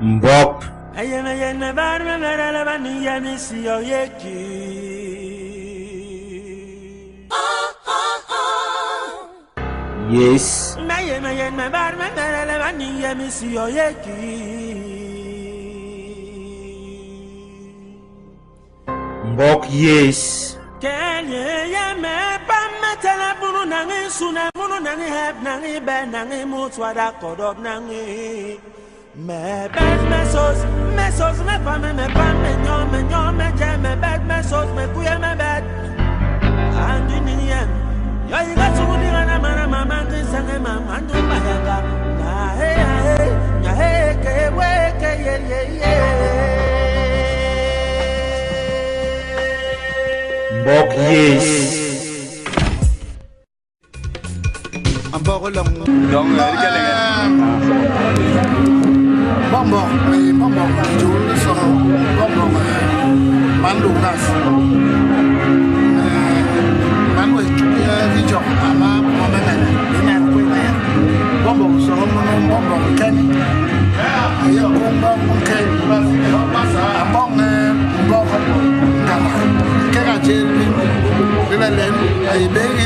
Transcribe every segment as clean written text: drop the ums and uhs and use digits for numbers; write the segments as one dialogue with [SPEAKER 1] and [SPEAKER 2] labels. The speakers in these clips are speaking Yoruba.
[SPEAKER 1] Mbok. Yes. Mbok, yes.
[SPEAKER 2] Me bed mesos, me pa me nyom, me je me bed mesos, me kuye me bed. And in the end, yo you got to do na mama sange mama andu mayaga. Na hey ke we ke ye.
[SPEAKER 1] Mbok, yes.
[SPEAKER 3] Ambok long.
[SPEAKER 4] Donc,
[SPEAKER 3] Bonbon, Jul, so bonbon, Mandu Nas, Mandu, Vijo, Ama, Bonbon, so bonbon, Kenny, Bonbon, Kenny, Abong, Kenny, Lelen, I beg,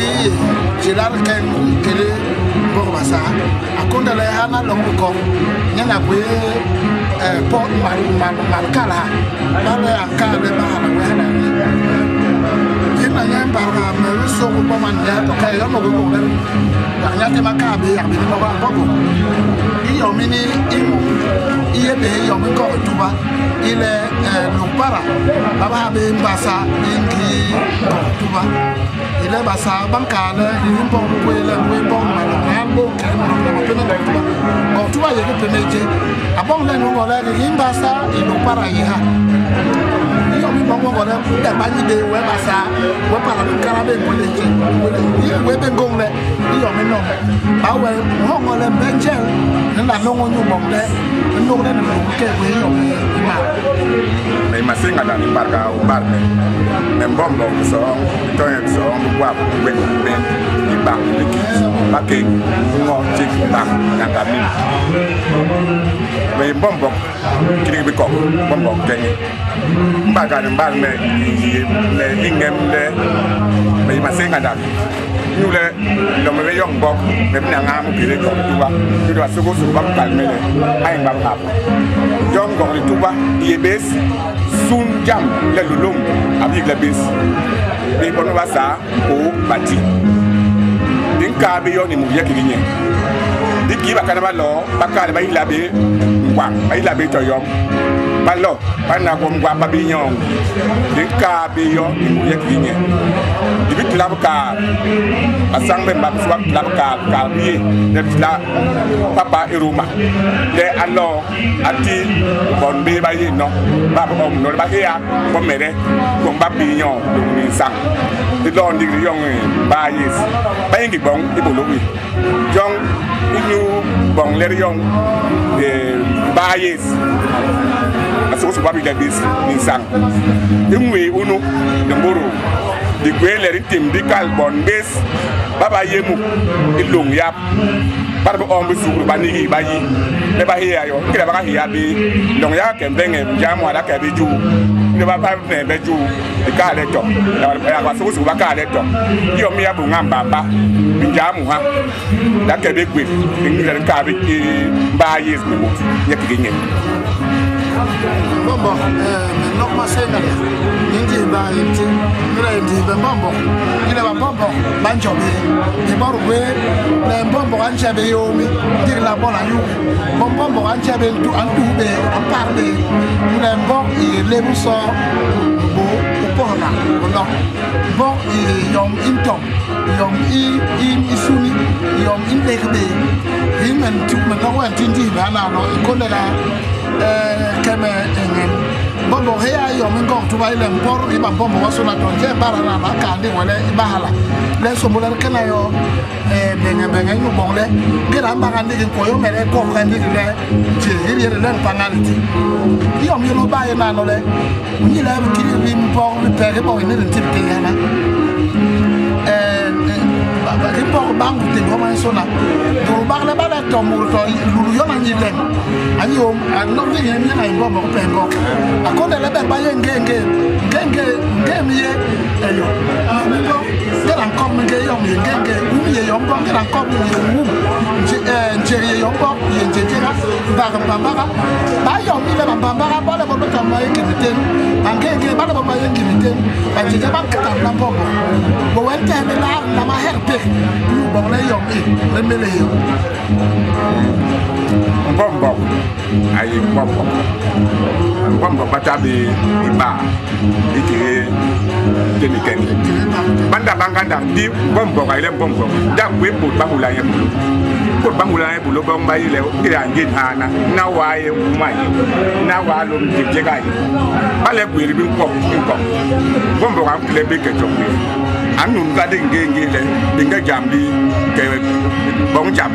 [SPEAKER 3] Gilal Ken, Kelly, Borbasa, Akunda Hana Longo, Yana Port Marcala, Bala Kale Bahana, Hina Yambara, Mariso, Boman, okay, I'm not going to Yatamacabi, I'm in Bobo. Iomini, Iebe, Yomiko, Tuba, Ile Lupara, Baba Basa, Inki, Tuba, Ile Basa, Bancale, Impon, Wimpon, Mambo, Tuba, you Abong Lenu, Imbasa, Ilupara, Iha. The Bani de Webasa, Webara, Carabe, Webengole, Yomino, our Hongo and Benchel, and I know on you, Bongle, and no one can
[SPEAKER 4] they must sing at the Barca or Barne. And Bombo song, Toy song, Wap, when Ben, the back, the kids, Backing, more chicken back, and I mean. When Bombo, killing the cock, Bombo, Kenny. Back and Barne, Ingham there, they must sing at that. You let the young Bob, the Nangam, Kiri, Tuba, you are supposed to come calmly. I am up. Young Gori Tuba, ye base, soon jump, let alone a big base. They Bonavasa, oh, Bati. Dinka be on him, Yakin. They give a carnival law, Bakar by Labe, one, by Labe to Yom. Balo, Panacom Guapabignon, Dinka be on him, Yakin. The big love car, a sang them up swap love car, Carbier, the Papa Iruma. They allow a tea on be by no, Baba no Bahia, Pomere, Combabignon, Sang. The Lord the young Bayes, Bangy Bong, Ibolowi. Young, you Bong, let young, the Bayes. I suppose to get this in Sang. Then we uno, the Moro. The great team, the Calbon base, Baba Yemu, Ilung Yap, Baba Ombusu, Bani, Bayi, never hear you, Kirabahi, Longyak and Bengem, Jamwa, Kabiju, never have never do the car letter. I was supposed to work a letter. You me up on Baba, Jamuha, that can be quick, in Kabi, Bayes, Yakin.
[SPEAKER 3] Bombo, not my second. Indeed, by the Bombo, you have a Bombo, Banjo, the Borway, the Bombo and Chabe, the La Bola, Bombo and Chabe to Antube, and Party, the Bomb, Lebu saw Upona, Bomb, young Intom, young Isuni, young Indekbe, him and took Manawa and Tinti, Banana, Colera. Bombo here, you may go to Island Port, even Bombo was on a Barana, Kandi, Bahala. Let's so much can I Bengamu Bongle, get a man and Koyo, and cook and here learn panality. You know, buy an anole. We have killed him for repairable in the tip. ki pok bang ti ko man sona to bang le bala to mu to lu yo na ni len ani o no ni ni na imbo mo pengo akonde le be ba ye ngenge mi ye eyo ambo de la kom nge yo mi ngenge umi ye yo mbo de la kom ni wu nje ye yo mbo ye nje jera ba ba yo mi le ba ba le bo ta ma ye kimiten ngenge ba le bo ma ye kimiten ba je ba ka na bo bo wente me la ma herpe bo le yo mi le me le yo
[SPEAKER 4] bombo ayi bombo batabi iba ikire keni banda banganda di bombo ayi le bombo da we put bangula ye bulo bomba ile ira ngin hana na waye umai na walo mjegai bale gwiri bi ko bombo kan klebe ke jombe anun ga de ngenge le dinga jambi ke bong jam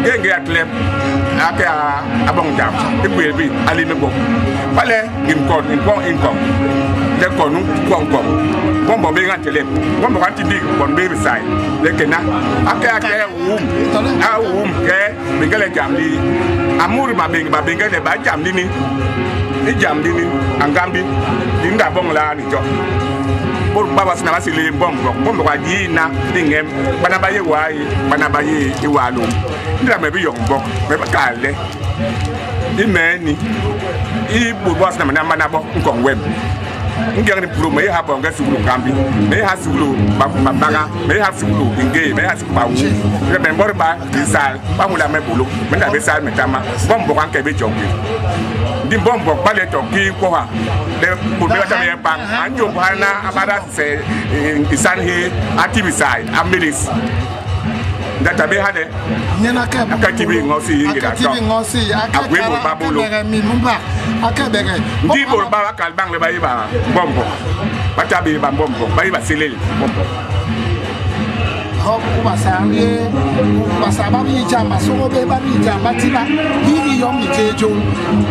[SPEAKER 4] ngenge atlep ake abong jam igwe bi ali me bok bale in kon de konu kon bombo be ga tele bombo kan ti di kon be side le kena ake ke bingale jam di amuri ma bingale ba jam di ni angambi dinga bong la ni jo por baba sina basile bombo kwa jina dingem bana baye wai bana baye iwalo ndira me bi yombo me bakale imeni ibu boss na mana bo nkon web ngere pro me ha bonga sugulu kambi me ha sugulu baga me ha sugulu inge me ha sugulu bawu re ben borba disal ba mula me bulu me na be sal metama bombo kan ke be jombi di bombo pale to ki ko ha de pour me ta me pang anjo bana abada se isan he atibisai amilis data be hade
[SPEAKER 3] nyana ka
[SPEAKER 4] akatibi ngosi ngira to akwe mo babulo
[SPEAKER 3] mi mumba akabege
[SPEAKER 4] ndi bo ba kal bang le bayi ba bombo batabi ba bombo bayi ba selel bombo
[SPEAKER 3] ho kubasanga basaba bijamba so be ba bijamba tina hivi yo mitejo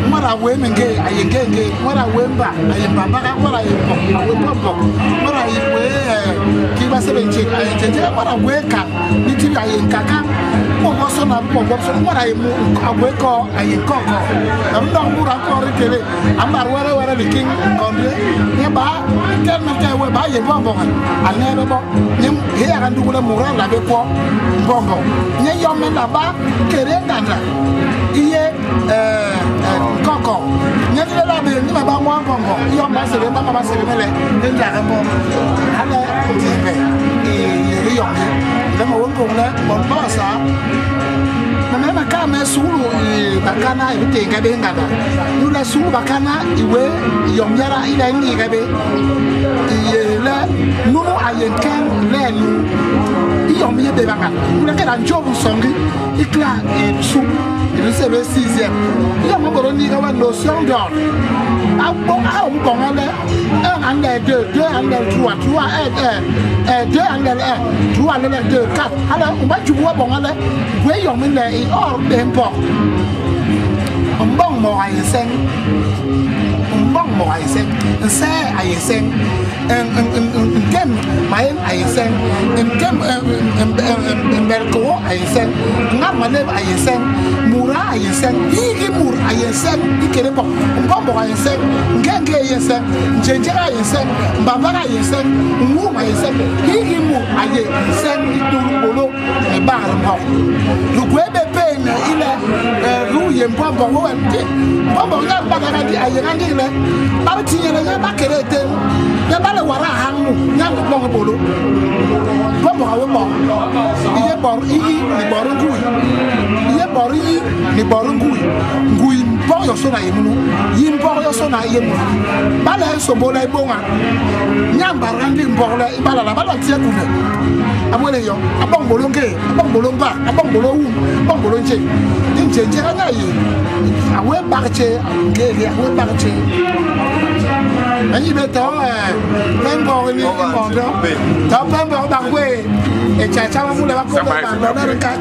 [SPEAKER 3] mara we menge ayengenge mara wemba ayemba baka mara yembo awembo mara iwe kiba sebenche ayenje mara weka nitibi ayenkaka mo so na mo so mara yemu aweko ayenkoko amdo mura ko rekele ambar were bikin konde ne ba kelmete we ba yembo bo anebe bo nyem he arandu wala la be po bongo nye yo me la ba kere nganda iye koko nye le la be ni ba mo bongo yo ba se mele nda ga mo ala tibe ye yo le mo wongo le bon ba sa na ka me sulu bakana ibite ngabe ngada nula sulu bakana iwe yo myara ile ni ngabe iye le nunu ayenken le nu iyo miye be banga una ke dan jobu songi ikla su il se be 6e iyo mo boro ni ga wa notion d'or abo a o bon ale 1 and 2 and 3 2 and 3 and 2 4 ala o ba jubu wa bon ale we yo mi le or be mpo mbong mo ayesen nse ayesen ngem mayen ayesen ngem emberko ayesen ngamane ayesen mura ayesen higi mur ayesen ikere bo mbombo ayesen ngenge ayesen njenje ayesen mbabara ayesen ngum ayesen higi mur ayesen iduru bolo e bar mo lugwebe pena ile ruye mbombo wonte mbombo ngaba ngadi ayengandi le ba tinyele ya bakerete ya bale wara hangu nyang bongo bolo bombo hawe mo iye bor iyi ni boru ngui iye bor iyi ni boru ngui mpo yo so na yemu yimpo yo so na yemu bale so bola ibonga nyamba randi mbole ibala la bala tie kune amwele yo abong bolo nge abong bolo mba abong bolo wu abong bolo nje nje na yi awe barche ngege awe barche ani beto pembo ni mondo ta pembo bangwe e cha cha mu le ba ko ba na ka